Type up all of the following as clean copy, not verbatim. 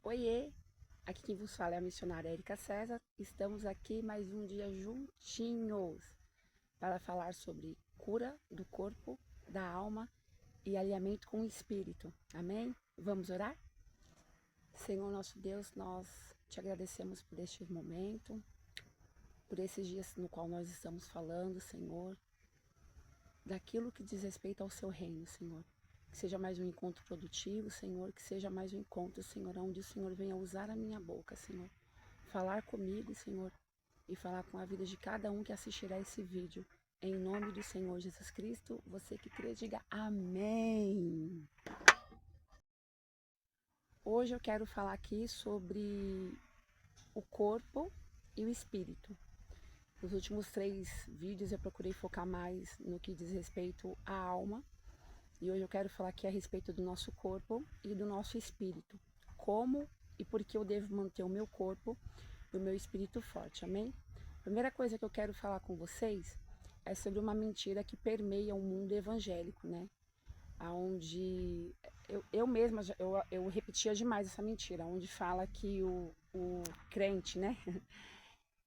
Oiê, aqui quem vos fala é a missionária Érica César. Estamos aqui mais um dia juntinhos para falar sobre cura do corpo, da alma e alinhamento com o espírito. Amém? Vamos orar? Senhor nosso Deus, nós te agradecemos por este momento, por esses dias no qual nós estamos falando, Senhor, daquilo que diz respeito ao seu reino, Senhor. Que seja mais um encontro produtivo, Senhor, que seja mais um encontro, Senhor, onde o Senhor venha usar a minha boca, Senhor. Falar comigo, Senhor, e falar com a vida de cada um que assistirá esse vídeo. Em nome do Senhor Jesus Cristo, você que crê, diga amém. Hoje eu quero falar aqui sobre o corpo e o espírito. Nos últimos 3 vídeos eu procurei focar mais no que diz respeito à alma. E hoje eu quero falar aqui a respeito do nosso corpo e do nosso espírito. Como e por que eu devo manter o meu corpo e o meu espírito forte, amém? Primeira coisa que eu quero falar com vocês é sobre uma mentira que permeia o mundo evangélico, né? Onde eu mesma, eu repetia demais essa mentira, onde fala que o crente, né?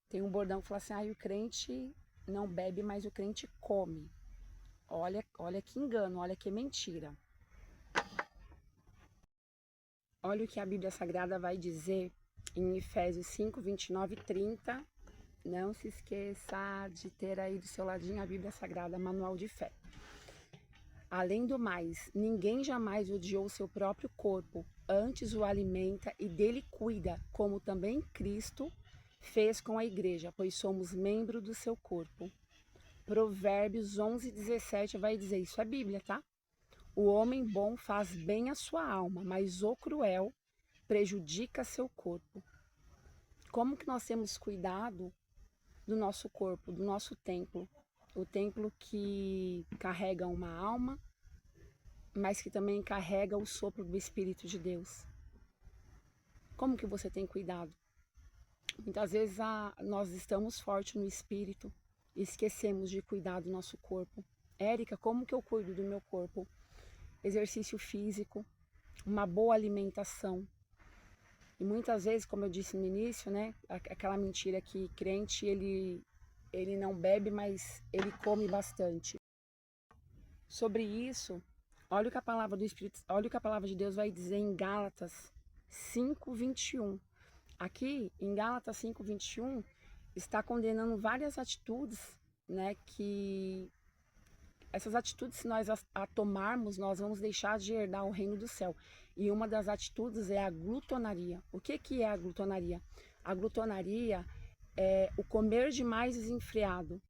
Tem um bordão que fala assim, o crente não bebe, mas o crente come. Olha que engano, olha que mentira. Olha o que a Bíblia Sagrada vai dizer em Efésios 5, 29 e 30. Não se esqueça de ter aí do seu ladinho a Bíblia Sagrada, Manual de Fé. Além do mais, ninguém jamais odiou seu próprio corpo, antes o alimenta e dele cuida, como também Cristo fez com a igreja, pois somos membros do seu corpo. Provérbios 11, 17 vai dizer, isso é Bíblia, tá? O homem bom faz bem à sua alma, mas o cruel prejudica seu corpo. Como que nós temos cuidado do nosso corpo, do nosso templo? O templo que carrega uma alma, mas que também carrega o sopro do Espírito de Deus. Como que você tem cuidado? Muitas vezes nós estamos fortes no Espírito, esquecemos de cuidar do nosso corpo. Érica, como que eu cuido do meu corpo? Exercício físico, uma boa alimentação. E muitas vezes, como eu disse no início, né, aquela mentira que crente, ele não bebe, mas ele come bastante. Sobre isso, olha o que a palavra do Espírito, olha o que a palavra de Deus vai dizer em Gálatas 5:21. Aqui, em Gálatas 5:21, está condenando várias atitudes, né, que essas atitudes, se nós a tomarmos, nós vamos deixar de herdar o reino do céu. E uma das atitudes é a glutonaria. O que é a glutonaria? A glutonaria é o comer demais desenfreado,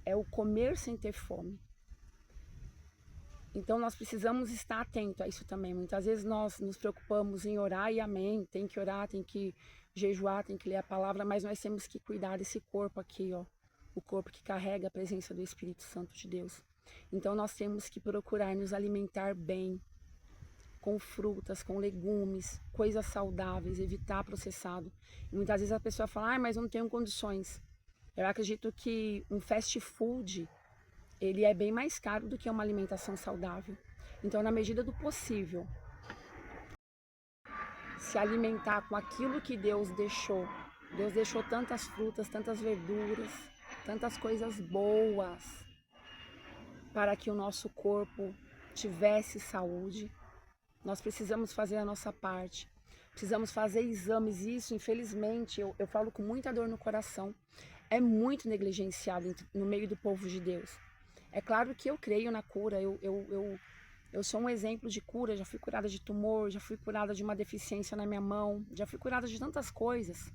é o comer sem ter fome. Então nós precisamos estar atentos a isso também. Muitas vezes nós nos preocupamos em orar e amém, tem que orar, tem que jejuar, tem que ler a palavra, mas nós temos que cuidar desse corpo aqui, ó, o corpo que carrega a presença do Espírito Santo de Deus. Então nós temos que procurar nos alimentar bem, com frutas, com legumes, coisas saudáveis, evitar processado. E muitas vezes a pessoa fala, mas eu não tenho condições. Eu acredito que um fast food, ele é bem mais caro do que uma alimentação saudável. Então, na medida do possível, se alimentar com aquilo que Deus deixou. Deus deixou tantas frutas, tantas verduras, tantas coisas boas para que o nosso corpo tivesse saúde. Nós precisamos fazer a nossa parte. Precisamos fazer exames. Isso, infelizmente, eu falo com muita dor no coração. É muito negligenciado no meio do povo de Deus. É claro que eu creio na cura, eu sou um exemplo de cura, já fui curada de tumor, já fui curada de uma deficiência na minha mão, já fui curada de tantas coisas.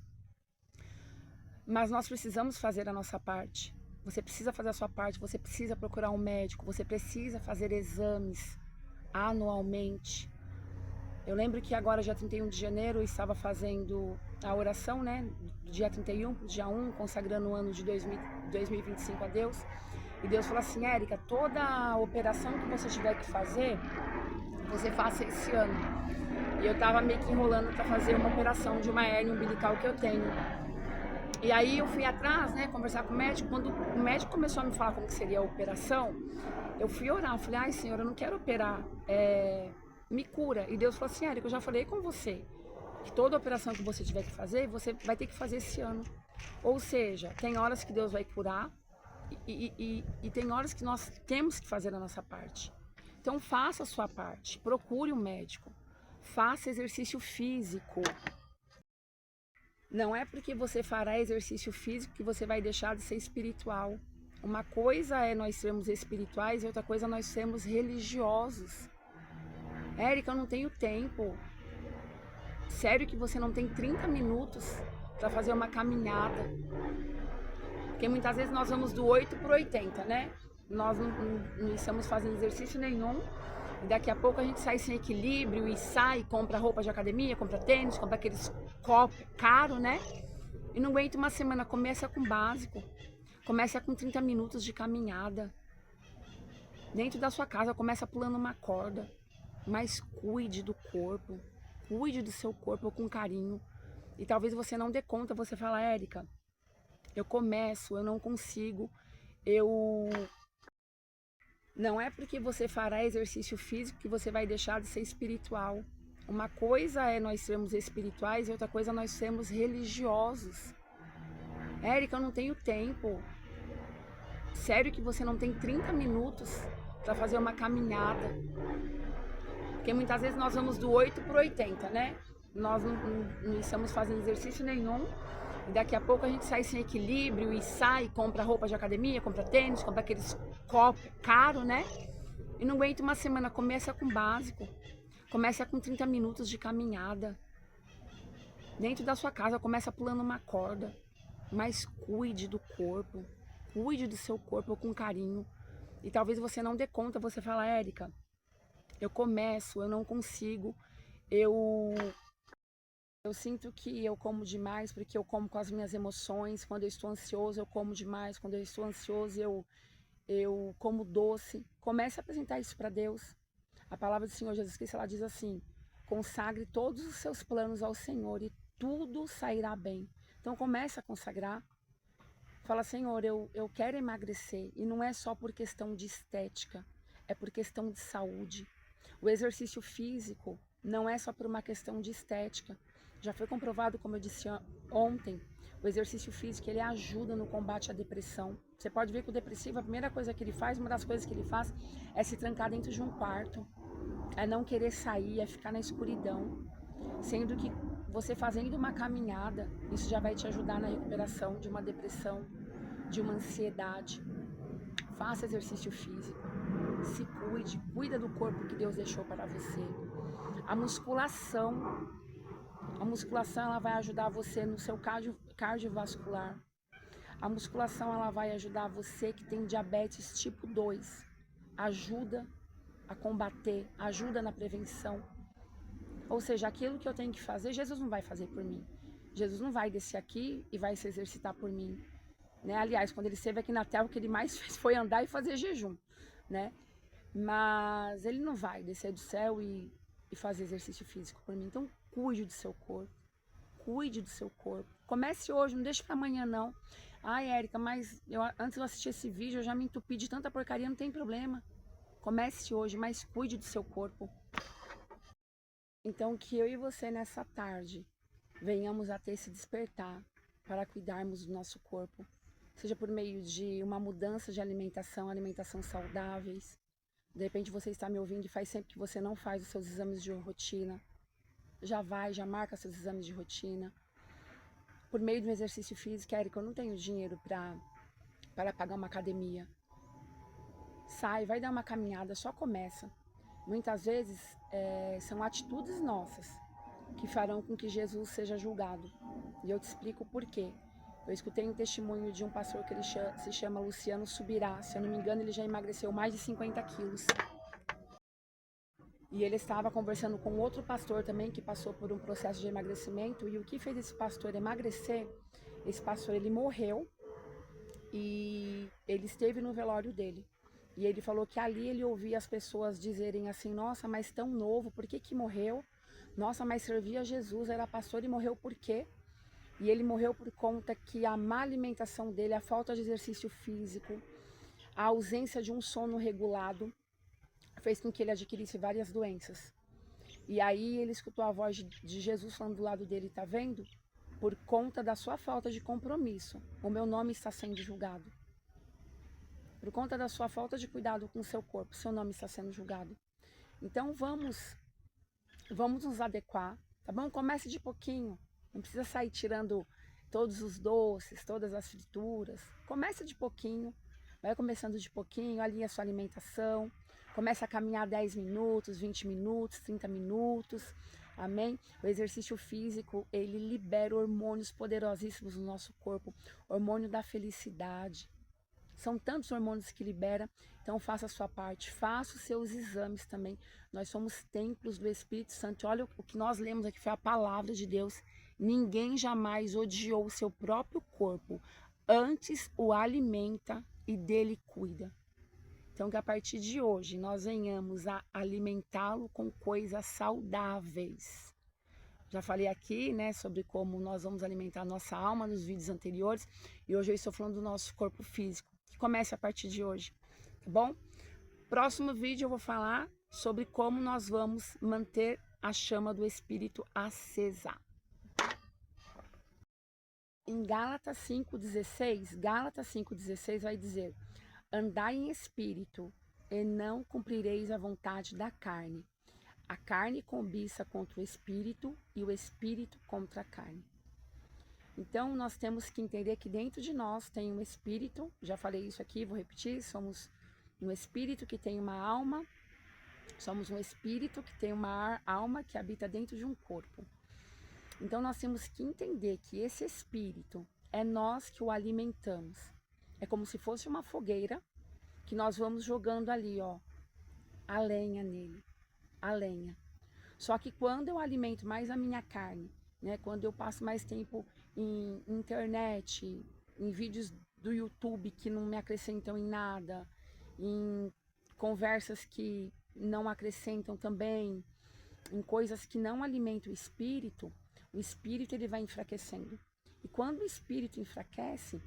Mas nós precisamos fazer a nossa parte. Você precisa fazer a sua parte, você precisa procurar um médico, você precisa fazer exames anualmente. Eu lembro que agora, dia 31 de janeiro, eu estava fazendo a oração, né, do dia 31 para o dia 1, consagrando o ano de 2025 a Deus. E Deus falou assim, Érica, toda a operação que você tiver que fazer, você faça esse ano. E eu tava meio que enrolando para fazer uma operação de uma hérnia umbilical que eu tenho. E aí eu fui atrás, né, conversar com o médico. Quando o médico começou a me falar como que seria a operação, eu fui orar. Eu falei, Senhor, eu não quero operar, me cura. E Deus falou assim, Érica, eu já falei com você. que toda operação que você tiver que fazer, você vai ter que fazer esse ano. Ou seja, tem horas que Deus vai curar e tem horas que nós temos que fazer a nossa parte. Então faça a sua parte, procure um médico, faça exercício físico. Não é porque você fará exercício físico que você vai deixar de ser espiritual. Uma coisa é nós sermos espirituais e outra coisa é nós sermos religiosos. Érica, eu não tenho tempo. Sério que você não tem 30 minutos para fazer uma caminhada? Porque muitas vezes nós vamos do 8 para o 80, né? Nós não estamos fazendo exercício nenhum. E daqui a pouco a gente sai sem equilíbrio e sai, compra roupa de academia, compra tênis, compra aqueles copos caros, né? E não aguenta uma semana. Começa com básico. Começa com 30 minutos de caminhada. Dentro da sua casa, começa pulando uma corda. Mas cuide do corpo. Cuide do seu corpo com carinho. E talvez você não dê conta, você fala, Érica, eu começo, eu não consigo, Não é porque você fará exercício físico que você vai deixar de ser espiritual. Uma coisa é nós sermos espirituais e outra coisa é nós sermos religiosos. Érica, eu não tenho tempo. Sério que você não tem 30 minutos para fazer uma caminhada? Porque muitas vezes nós vamos do 8 para o 80, né? Nós não estamos fazendo exercício nenhum. E daqui a pouco a gente sai sem equilíbrio e sai, compra roupa de academia, compra tênis, compra aqueles copos caros, né? E não aguenta uma semana. Começa com básico. Começa com 30 minutos de caminhada. Dentro da sua casa, começa pulando uma corda. Mas cuide do corpo. Cuide do seu corpo com carinho. E talvez você não dê conta, você fala, Érica, eu começo, eu não consigo, eu sinto que eu como demais, porque eu como com as minhas emoções. Quando eu estou ansioso, eu como demais. Quando eu estou ansioso, eu como doce. Comece a apresentar isso para Deus. A palavra do Senhor Jesus Cristo, ela diz assim, consagre todos os seus planos ao Senhor e tudo sairá bem. Então comece a consagrar. Fala, Senhor, eu quero emagrecer. E não é só por questão de estética, é por questão de saúde. O exercício físico não é só por uma questão de estética. Já foi comprovado, como eu disse ontem, o exercício físico, ele ajuda no combate à depressão. Você pode ver que o depressivo, a primeira coisa que ele faz, uma das coisas que ele faz, é se trancar dentro de um quarto. É não querer sair, é ficar na escuridão. Sendo que você fazendo uma caminhada, isso já vai te ajudar na recuperação de uma depressão, de uma ansiedade. Faça exercício físico, se cuide, cuida do corpo que Deus deixou para você. A musculação ela vai ajudar você no seu cardiovascular. A musculação ela vai ajudar você que tem diabetes tipo 2. Ajuda a combater, ajuda na prevenção. Ou seja, aquilo que eu tenho que fazer, Jesus não vai fazer por mim. Jesus não vai descer aqui e vai se exercitar por mim. Né? Aliás, quando ele esteve aqui na terra, o que ele mais fez foi andar e fazer jejum. Né? Mas ele não vai descer do céu e fazer exercício físico por mim. Então, cuide do seu corpo. Cuide do seu corpo. Comece hoje, não deixe para amanhã, não. Ai, Érica, mas antes de eu assistir esse vídeo, eu já me entupi de tanta porcaria, não tem problema. Comece hoje, mas cuide do seu corpo. Então, que eu e você nessa tarde venhamos a ter esse despertar para cuidarmos do nosso corpo, seja por meio de uma mudança de alimentação saudáveis. De repente você está me ouvindo e faz tempo que você não faz os seus exames de rotina. Já marca seus exames de rotina. Por meio de um exercício físico, Érica, eu não tenho dinheiro para pagar uma academia. Sai, vai dar uma caminhada, só começa. Muitas vezes são atitudes nossas que farão com que Jesus seja julgado. E eu te explico o porquê. Eu escutei um testemunho de um pastor que ele se chama Luciano Subirá. Se eu não me engano, ele já emagreceu mais de 50 quilos. E ele estava conversando com outro pastor também que passou por um processo de emagrecimento. E o que fez esse pastor emagrecer? Esse pastor, ele morreu e ele esteve no velório dele. E ele falou que ali ele ouvia as pessoas dizerem assim, nossa, mas tão novo, por que que morreu? Nossa, mas servia a Jesus, era pastor e morreu por quê? E ele morreu por conta que a má alimentação dele, a falta de exercício físico, a ausência de um sono regulado, fez com que ele adquirisse várias doenças. E aí ele escutou a voz de Jesus falando do lado dele, tá vendo? Por conta da sua falta de compromisso, o meu nome está sendo julgado. Por conta da sua falta de cuidado com o seu corpo, seu nome está sendo julgado. Então vamos nos adequar, tá bom? Comece de pouquinho. Não precisa sair tirando todos os doces, todas as frituras. Comece de pouquinho. Vai começando de pouquinho, alinha a sua alimentação. Começa a caminhar 10 minutos, 20 minutos, 30 minutos. Amém? O exercício físico, ele libera hormônios poderosíssimos no nosso corpo. Hormônio da felicidade. São tantos hormônios que libera, então faça a sua parte, faça os seus exames também. Nós somos templos do Espírito Santo. Olha o que nós lemos aqui, foi a palavra de Deus. Ninguém jamais odiou o seu próprio corpo, antes o alimenta e dele cuida. Então que a partir de hoje nós venhamos a alimentá-lo com coisas saudáveis. Já falei aqui, né, sobre como nós vamos alimentar a nossa alma nos vídeos anteriores, e hoje eu estou falando do nosso corpo físico. Comece a partir de hoje, tá bom? Próximo vídeo eu vou falar sobre como nós vamos manter a chama do Espírito acesa. Em Gálatas 5,16 vai dizer: andai em espírito e não cumprireis a vontade da carne. A carne cobiça contra o espírito e o espírito contra a carne. Então, nós temos que entender que dentro de nós tem um espírito, já falei isso aqui, vou repetir, somos um espírito que tem uma alma, somos um espírito que tem uma alma que habita dentro de um corpo. Então, nós temos que entender que esse espírito é nós que o alimentamos. É como se fosse uma fogueira que nós vamos jogando ali, ó, a lenha nele, a lenha. Só que quando eu alimento mais a minha carne, né, quando eu passo mais tempo em internet, em vídeos do YouTube que não me acrescentam em nada, em conversas que não acrescentam também, em coisas que não alimentam o espírito ele vai enfraquecendo. E quando o espírito enfraquece,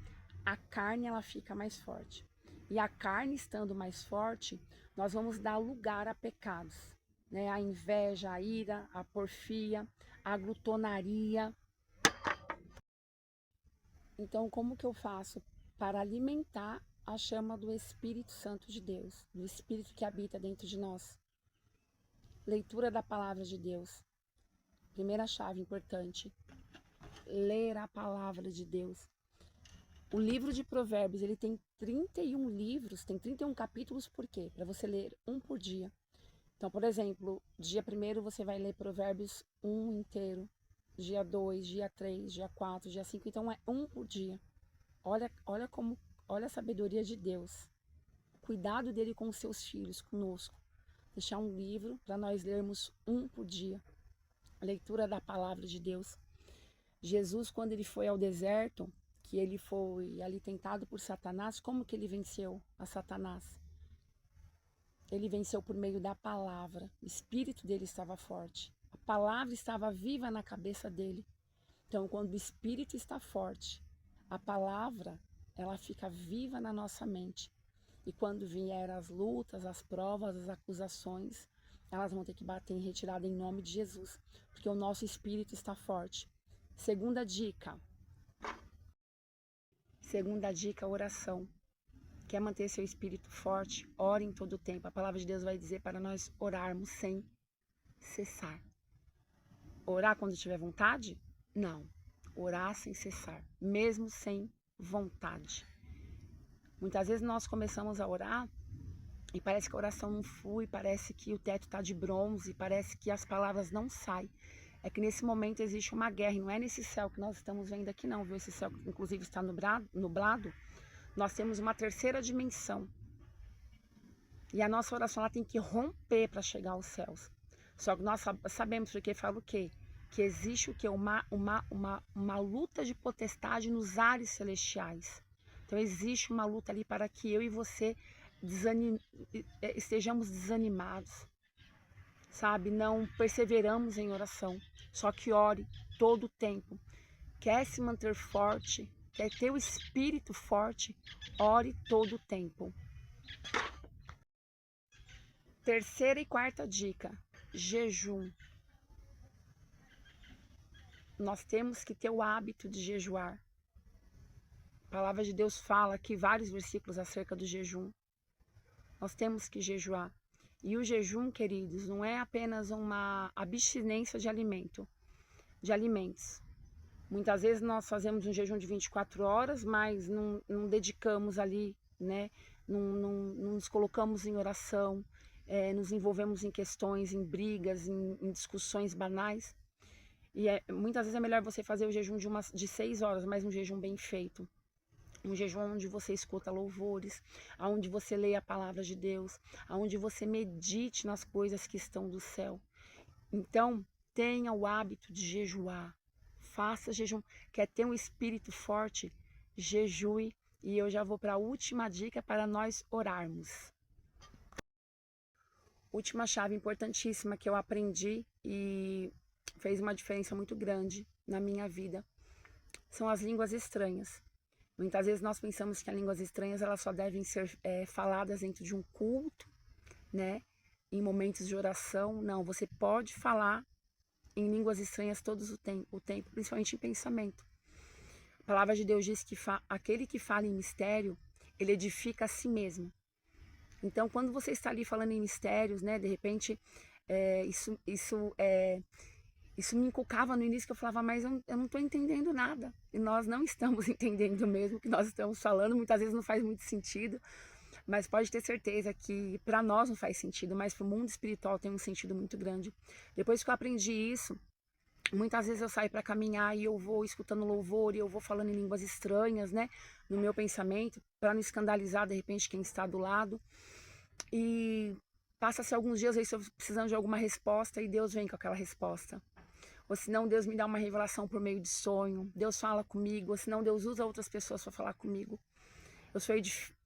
a carne ela fica mais forte. E a carne estando mais forte, nós vamos dar lugar a pecados, né? A inveja, a ira, a porfia, a glutonaria. Então, como que eu faço para alimentar a chama do Espírito Santo de Deus, do Espírito que habita dentro de nós? Leitura da palavra de Deus. Primeira chave importante, ler a palavra de Deus. O livro de Provérbios, ele tem 31 livros, tem 31 capítulos, por quê? Para você ler um por dia. Então, por exemplo, dia 1º você vai ler Provérbios 1 inteiro, dia 2, dia 3, dia 4, dia 5, então é um por dia. Olha a sabedoria de Deus. Cuidado dele com os seus filhos, conosco. Deixar um livro para nós lermos um por dia. A leitura da palavra de Deus. Jesus, quando ele foi ao deserto, que ele foi ali tentado por Satanás, como que ele venceu a Satanás? Ele venceu por meio da palavra. O espírito dele estava forte. A palavra estava viva na cabeça dele. Então, quando o espírito está forte, a palavra, ela fica viva na nossa mente. E quando vier as lutas, as provas, as acusações, elas vão ter que bater em retirada em nome de Jesus, porque o nosso espírito está forte. Segunda dica, oração. Quer manter seu espírito forte? Ore em todo o tempo. A palavra de Deus vai dizer para nós orarmos sem cessar. Orar quando tiver vontade? Não. Orar sem cessar, mesmo sem vontade. Muitas vezes nós começamos a orar e parece que a oração não flui, parece que o teto está de bronze, parece que as palavras não saem. É que nesse momento existe uma guerra, e não é nesse céu que nós estamos vendo aqui não, viu? Esse céu que inclusive está nublado. Nós temos uma terceira dimensão. E a nossa oração ela tem que romper para chegar aos céus. Só que nós sabemos, porque fala o quê? Que existe o quê? Uma luta de potestade nos ares celestiais. Então existe uma luta ali para que eu e você estejamos desanimados, sabe? Não perseveramos em oração. Só que ore todo o tempo. Quer se manter forte? Quer ter o espírito forte? Ore todo o tempo. Terceira e quarta dica: jejum. nós temos que ter o hábito de jejuar. A palavra de Deus fala aqui vários versículos acerca do jejum. Nós temos que jejuar. E o jejum, queridos, não é apenas uma abstinência de alimentos. Muitas vezes nós fazemos um jejum de 24 horas, mas não dedicamos ali, né? Não nos colocamos em oração, nos envolvemos em questões, em brigas, em discussões banais. E muitas vezes é melhor você fazer o jejum de 6 horas, mas um jejum bem feito. Um jejum onde você escuta louvores, onde você lê a palavra de Deus, onde você medite nas coisas que estão do céu. Então, tenha o hábito de jejuar. Faça jejum. Quer ter um espírito forte? Jejue. E eu já vou para a última dica para nós orarmos. Última chave importantíssima que eu aprendi e fez uma diferença muito grande na minha vida são as línguas estranhas. Muitas vezes nós pensamos que as línguas estranhas elas só devem ser faladas dentro de um culto, né? Em momentos de oração. Não, você pode falar em línguas estranhas todo o tempo, principalmente em pensamento. A palavra de Deus diz que aquele que fala em mistério, ele edifica a si mesmo. Então, quando você está ali falando em mistérios, né? De repente, isso me inculcava no início, que eu falava, mas eu não estou entendendo nada. E nós não estamos entendendo mesmo o que nós estamos falando. Muitas vezes não faz muito sentido, mas pode ter certeza que para nós não faz sentido, mas para o mundo espiritual tem um sentido muito grande. Depois que eu aprendi isso, muitas vezes eu saio para caminhar e eu vou escutando louvor e eu vou falando em línguas estranhas, né? No meu pensamento, para não escandalizar de repente quem está do lado. E passa-se alguns dias aí se eu precisando de alguma resposta e Deus vem com aquela resposta. Ou senão Deus me dá uma revelação por meio de sonho, Deus fala comigo, ou senão Deus usa outras pessoas para falar comigo. Eu sou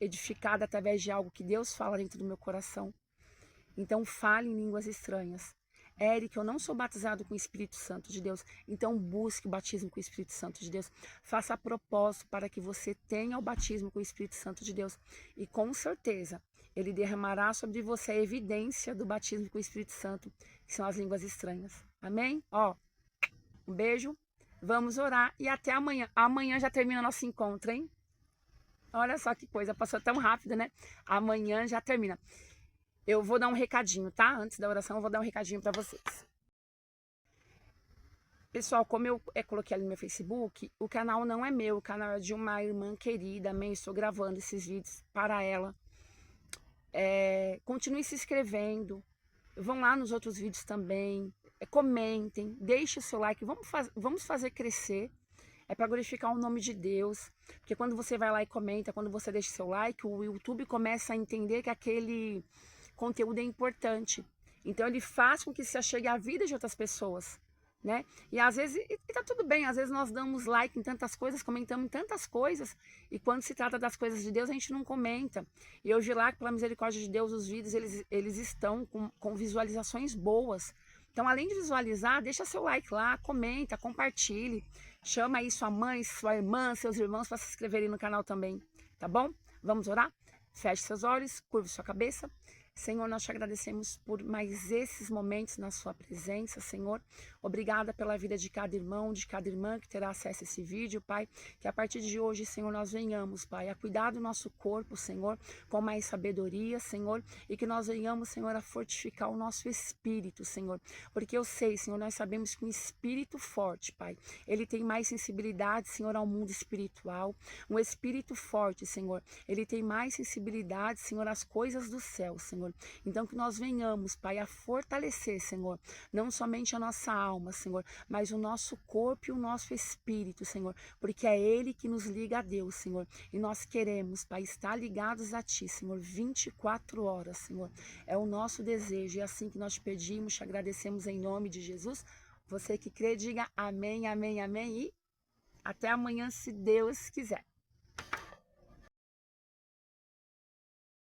edificada através de algo que Deus fala dentro do meu coração. Então fale em línguas estranhas. Eric, eu não sou batizado com o Espírito Santo de Deus, então busque o batismo com o Espírito Santo de Deus. Faça a propósito para que você tenha o batismo com o Espírito Santo de Deus. E com certeza, Ele derramará sobre você a evidência do batismo com o Espírito Santo, que são as línguas estranhas. Amém? Um beijo, vamos orar e até amanhã. Amanhã já termina nosso encontro, hein? Olha só que coisa, passou tão rápido, né? Amanhã já termina. Eu vou dar um recadinho, tá? Antes da oração, eu vou dar um recadinho para vocês. Pessoal, como eu coloquei ali no meu Facebook, o canal não é meu, o canal é de uma irmã querida, amém? Estou gravando esses vídeos para ela. Continue se inscrevendo, vão lá nos outros vídeos também, comentem, deixe o seu like, vamos fazer crescer. É para glorificar o nome de Deus, porque quando você vai lá e comenta, quando você deixa o seu like, o YouTube começa a entender que aquele conteúdo é importante. Então ele faz com que se achegue à vida de outras pessoas, né? E às vezes, e tá tudo bem, às vezes nós damos like em tantas coisas, comentamos em tantas coisas, e quando se trata das coisas de Deus, a gente não comenta. E eu vi lá que, pela misericórdia de Deus, os vídeos, eles estão com visualizações boas. Então, além de visualizar, deixa seu like lá, comenta, compartilhe. Chama aí sua mãe, sua irmã, seus irmãos para se inscreverem no canal também, tá bom? Vamos orar? Feche seus olhos, curve sua cabeça. Senhor, nós te agradecemos por mais esses momentos na sua presença, Senhor. Obrigada pela vida de cada irmão, de cada irmã que terá acesso a esse vídeo, Pai. Que a partir de hoje, Senhor, nós venhamos, Pai, a cuidar do nosso corpo, Senhor, com mais sabedoria, Senhor. E que nós venhamos, Senhor, a fortificar o nosso espírito, Senhor. Porque eu sei, Senhor, nós sabemos que um espírito forte, Pai, ele tem mais sensibilidade, Senhor, ao mundo espiritual. Um espírito forte, Senhor, ele tem mais sensibilidade, Senhor, às coisas do céu, Senhor. Então que nós venhamos, Pai, a fortalecer, Senhor, não somente a nossa alma, Senhor, mas o nosso corpo e o nosso espírito, Senhor, porque é Ele que nos liga a Deus, Senhor, e nós queremos, Pai, estar ligados a Ti, Senhor, 24 horas, Senhor, é o nosso desejo, e é assim que nós te pedimos, te agradecemos em nome de Jesus. Você que crê, diga amém, amém, amém, e até amanhã, se Deus quiser.